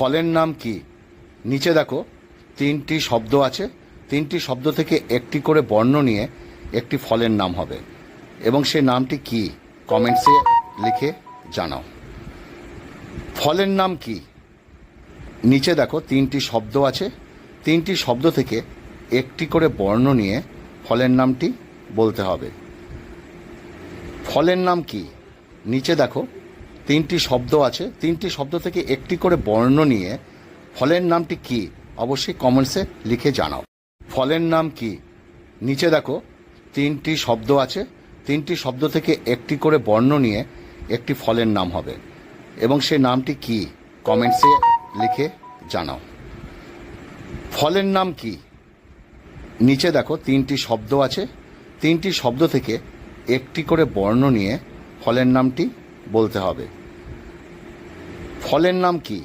ফলের নাম কি? নিচে দেখো তিনটি শব্দ আছে, তিনটি শব্দ থেকে একটি করে বর্ণ নিয়ে একটি ফলের নাম হবে, এবং সেই নামটি কি কমেন্টসে লিখে জানাও। ফলের নাম কি? নিচে দেখো তিনটি শব্দ আছে, তিনটি শব্দ থেকে একটি করে বর্ণ নিয়ে ফলের নামটি বলতে হবে। ফলের নাম কি? নিচে দেখো তিনটি শব্দ আছে, তিনটি শব্দ থেকে একটি করে বর্ণ নিয়ে ফলের নামটি কি অবশ্যই কমেন্টসে লিখে জানাও। ফলের নাম কি? নিচে দেখো তিনটি শব্দ আছে, তিনটি শব্দ থেকে একটি করে বর্ণ নিয়ে একটি ফলের নাম হবে, এবং সেই নামটি কি কমেন্টসে লিখে জানাও। ফলের নাম কি? নিচে দেখো তিনটি শব্দ আছে, তিনটি শব্দ থেকে একটি করে বর্ণ নিয়ে ফলের নামটি বলতে হবে। ফলের নাম কি?